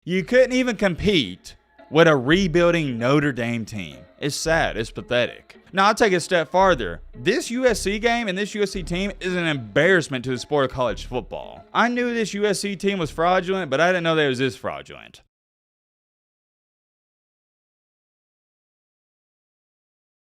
You couldn't even compete with a rebuilding Notre Dame team. It's sad. It's pathetic. Now, I'll take it a step farther. This USC game and this USC team is an embarrassment to the sport of college football. I knew this USC team was fraudulent, but I didn't know they was this fraudulent.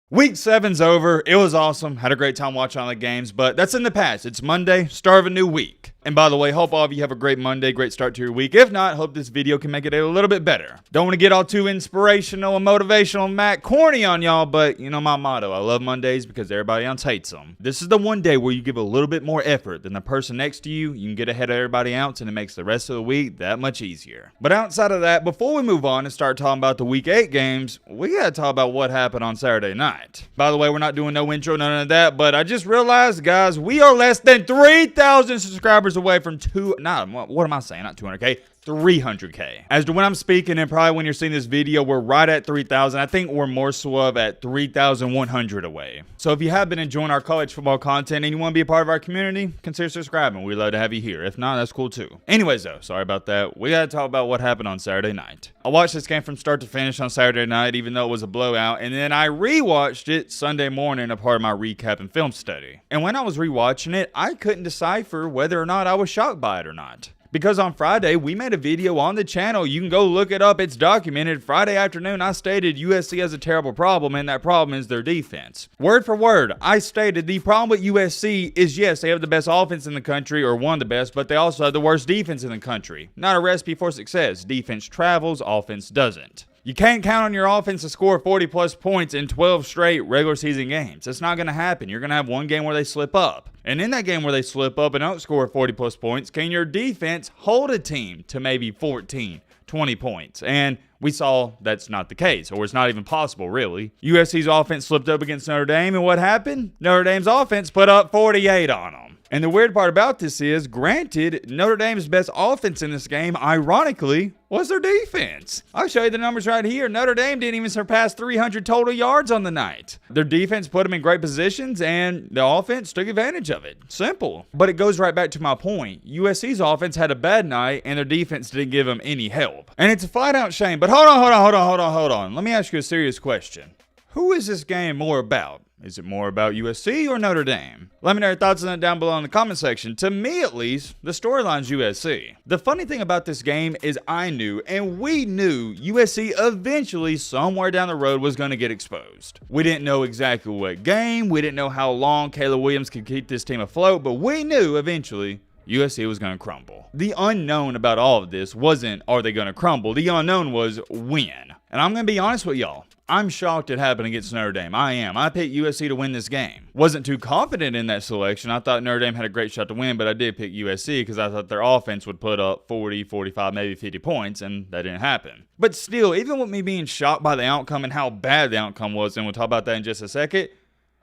Week 7's over. It was awesome. Had a great time watching all the games, but that's in the past. It's Monday, start of a new week. And by the way, hope all of you have a great Monday, great start to your week. If not, hope this video can make it a little bit better. Don't want to get all too inspirational and motivational and Matt corny on y'all, but you know my motto. I love Mondays because everybody else hates them. This is the one day where you give a little bit more effort than the person next to you. You can get ahead of everybody else, and it makes the rest of the week that much easier. But outside of that, before we move on and start talking about the Week 8 games, we got to talk about what happened on Saturday night. By the way, we're not doing no intro, none of that, but I just realized, guys, we are less than 3,000 subscribers away from what am I saying? Not 200K. 300K. As to when I'm speaking and probably when you're seeing this video, we're right at 3,000. I think we're more so at 3,100 away. So if you have been enjoying our college football content and you want to be a part of our community, consider subscribing. We'd love to have you here. If not, that's cool too. Anyways though, sorry about that. We got to talk about what happened on Saturday night. I watched this game from start to finish on Saturday night, even though it was a blowout, and then I rewatched it Sunday morning, a part of my recap and film study. And when I was rewatching it, I couldn't decipher whether or not I was shocked by it or not. Because on Friday, we made a video on the channel. You can go look it up. It's documented. Friday afternoon, I stated USC has a terrible problem, and that problem is their defense. Word for word, I stated the problem with USC is, yes, they have the best offense in the country, or one of the best, but they also have the worst defense in the country. Not a recipe for success. Defense travels, offense doesn't. You can't count on your offense to score 40-plus points in 12 straight regular season games. That's not going to happen. You're going to have one game where they slip up. And in that game where they slip up and don't score 40-plus points, can your defense hold a team to maybe 14, 20 points? And we saw that's not the case, or it's not even possible, really. USC's offense slipped up against Notre Dame, and what happened? Notre Dame's offense put up 48 on them. And the weird part about this is, granted, Notre Dame's best offense in this game, ironically, was their defense. I'll show you the numbers right here. Notre Dame didn't even surpass 300 total yards on the night. Their defense put them in great positions, and the offense took advantage of it. Simple. But it goes right back to my point. USC's offense had a bad night, and their defense didn't give them any help. And it's a flat-out shame. But hold on. Let me ask you a serious question. Who is this game more about? Is it more about USC or Notre Dame? Let me know your thoughts on that down below in the comment section. To me, at least, the storyline's USC. The funny thing about this game is I knew, and we knew, USC eventually, somewhere down the road, was going to get exposed. We didn't know exactly what game. We didn't know how long Caleb Williams could keep this team afloat, but we knew eventually USC was going to crumble. The unknown about all of this wasn't, are they going to crumble? The unknown was when. And I'm going to be honest with y'all. I'm shocked it happened against Notre Dame. I am. I picked USC to win this game. Wasn't too confident in that selection. I thought Notre Dame had a great shot to win, but I did pick USC because I thought their offense would put up 40, 45, maybe 50 points, and that didn't happen. But still, even with me being shocked by the outcome and how bad the outcome was, and we'll talk about that in just a second,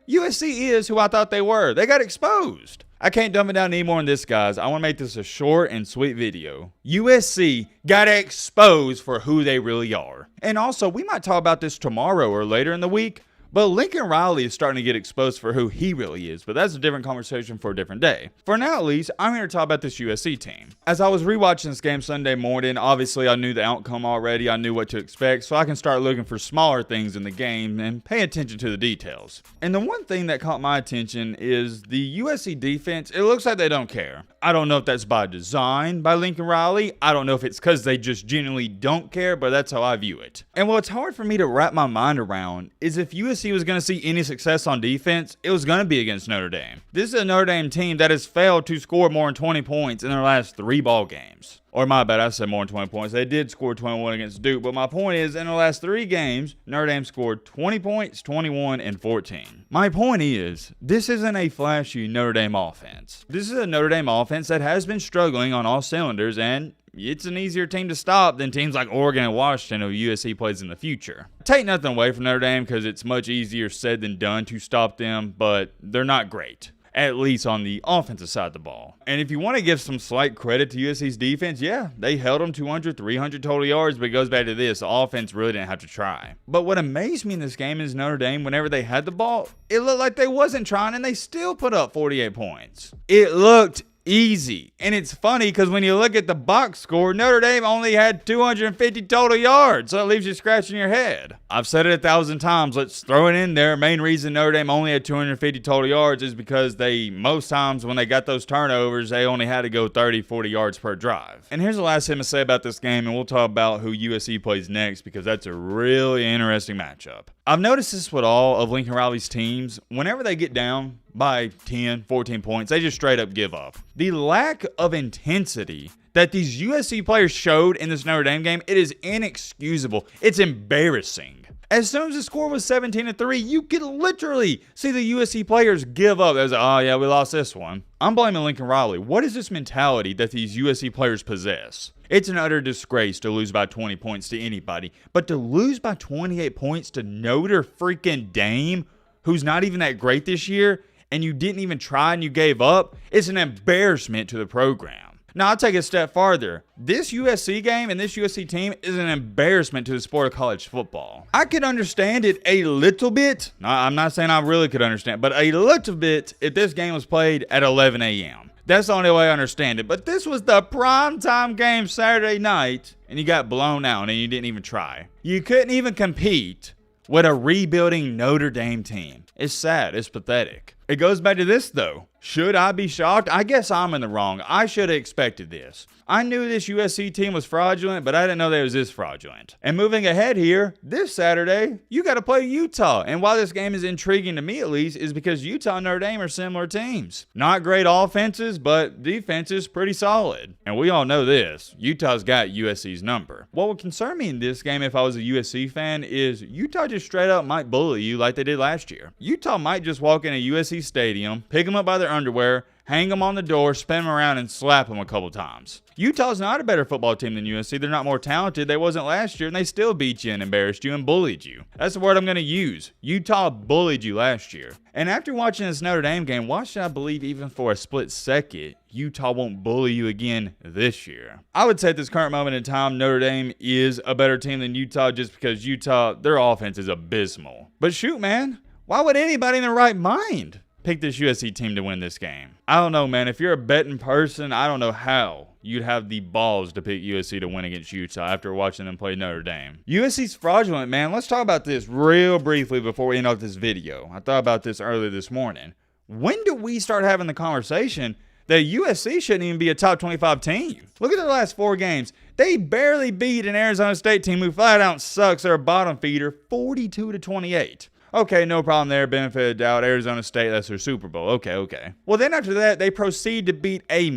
USC is who I thought they were. They got exposed. I can't dumb it down anymore on this, guys. I want to make this a short and sweet video. USC got exposed for who they really are. And also, we might talk about this tomorrow or later in the week, but Lincoln Riley is starting to get exposed for who he really is, but that's a different conversation for a different day. For now, at least, I'm here to talk about this USC team. As I was rewatching this game Sunday morning, obviously I knew the outcome already. I knew what to expect, so I can start looking for smaller things in the game and pay attention to the details. And the one thing that caught my attention is the USC defense. It looks like they don't care. I don't know if that's by design by Lincoln Riley. I don't know if it's because they just genuinely don't care, but that's how I view it. And what's hard for me to wrap my mind around is if USC was going to see any success on defense, it was going to be against Notre Dame. This is a Notre Dame team that has failed to score more than 20 points in their last 3 ball games. Or my bad, I said more than 20 points. They did score 21 against Duke, but my point is, in the last 3 games, Notre Dame scored 20 points, 21, and 14. My point is, this isn't a flashy Notre Dame offense. This is a Notre Dame offense that has been struggling on all cylinders, and it's an easier team to stop than teams like Oregon and Washington who USC plays in the future. Take nothing away from Notre Dame because it's much easier said than done to stop them, but they're not great. At least on the offensive side of the ball. And if you want to give some slight credit to USC's defense, yeah, they held them 200, 300 total yards, but it goes back to this. The offense really didn't have to try. But what amazed me in this game is Notre Dame, whenever they had the ball, it looked like they wasn't trying, and they still put up 48 points. It looked Easy. And it's funny because when you look at the box score, Notre Dame only had 250 total yards, so it leaves you scratching your head. I've said it 1,000 times. Let's throw it in there. Main reason Notre Dame only had 250 total yards is because most times when they got those turnovers, they only had to go 30, 40 yards per drive. And here's the last thing to say about this game, and we'll talk about who USC plays next because that's a really interesting matchup. I've noticed this with all of Lincoln Riley's teams. Whenever they get down by 10, 14 points, they just straight up give up. The lack of intensity that these USC players showed in this Notre Dame game, it is inexcusable. It's embarrassing. As soon as the score was 17-3, you could literally see the USC players give up. They was like, oh yeah, we lost this one. I'm blaming Lincoln Riley. What is this mentality that these USC players possess? It's an utter disgrace to lose by 20 points to anybody, but to lose by 28 points to Notre freaking Dame, who's not even that great this year, and you didn't even try and you gave up, it's an embarrassment to the program. Now, I'll take it a step farther. This USC game and this USC team is an embarrassment to the sport of college football. I could understand it a little bit. I'm not saying I really could understand, but a little bit if this game was played at 11 a.m. That's the only way I understand it. But this was the primetime game Saturday night, and you got blown out and you didn't even try. You couldn't even compete with a rebuilding Notre Dame team. It's sad. It's pathetic. It goes back to this, though. Should I be shocked? I guess I'm in the wrong. I should have expected this. I knew this USC team was fraudulent, but I didn't know they was this fraudulent. And moving ahead here, this Saturday, you got to play Utah. And why this game is intriguing to me, at least, is because Utah and Notre Dame are similar teams. Not great offenses, but defenses pretty solid. And we all know this. Utah's got USC's number. What would concern me in this game if I was a USC fan is Utah just straight up might bully you like they did last year. Utah might just walk in a USC stadium, pick them up by their underwear, hang them on the door, spin them around, and slap them a couple times. Utah's not a better football team than USC. They're not more talented. They wasn't last year, and they still beat you and embarrassed you and bullied you. That's the word I'm going to use. Utah bullied you last year. And after watching this Notre Dame game, why should I believe even for a split second Utah won't bully you again this year? I would say at this current moment in time, Notre Dame is a better team than Utah just because Utah, their offense is abysmal. But shoot, man, why would anybody in their right mind pick this USC team to win this game? I don't know, man. If you're a betting person, I don't know how you'd have the balls to pick USC to win against Utah after watching them play Notre Dame. USC's fraudulent, man. Let's talk about this real briefly before we end off this video. I thought about this earlier this morning. When do we start having the conversation that USC shouldn't even be a top 25 team? Look at their last 4 games. They barely beat an Arizona State team who flat out sucks. They're a bottom feeder, 42-28. Okay, no problem there. Benefit of the doubt. Arizona State, that's their Super Bowl. Okay. Well, then after that, they proceed to beat a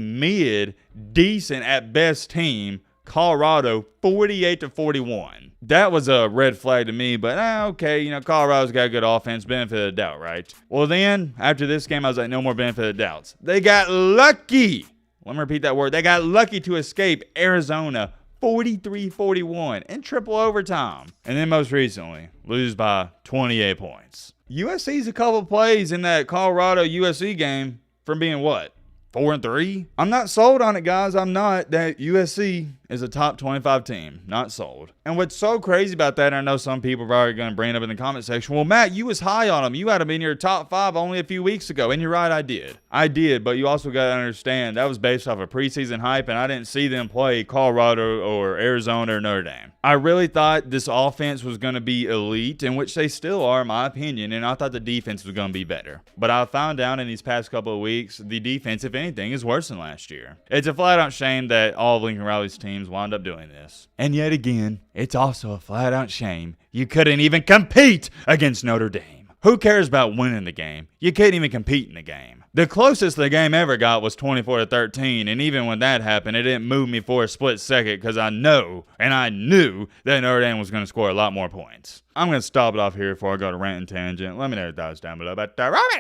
decent at best team, Colorado, 48-41. That was a red flag to me, but okay, Colorado's got a good offense. Benefit of the doubt, right? Well, then, after this game, I was like, no more benefit of the doubts. They got lucky. Let me repeat that word. They got lucky to escape Arizona, 43-41 in triple overtime. And then most recently, lose by 28 points. USC's a couple plays in that Colorado USC game from being what? 4-3? I'm not sold on it, guys. I'm not. That USC is a top 25 team. Not sold. And what's so crazy about that, I know some people are already going to bring it up in the comment section. Well, Matt, you was high on them. You had them in your top 5 only a few weeks ago. And you're right, I did. But you also got to understand that was based off of preseason hype, and I didn't see them play Colorado or Arizona or Notre Dame. I really thought this offense was going to be elite, in which they still are, in my opinion, and I thought the defense was going to be better. But I found out in these past couple of weeks, the defense, if anything, is worse than last year. It's a flat-out shame that all of Lincoln Riley's teams wound up doing this. And yet again, it's also a flat-out shame you couldn't even compete against Notre Dame. Who cares about winning the game? You couldn't even compete in the game. The closest the game ever got was 24-13, and even when that happened, it didn't move me for a split second because I knew that Notre Dame was going to score a lot more points. I'm going to stop it off here before I go to rant and tangent. Let me know your thoughts down below. But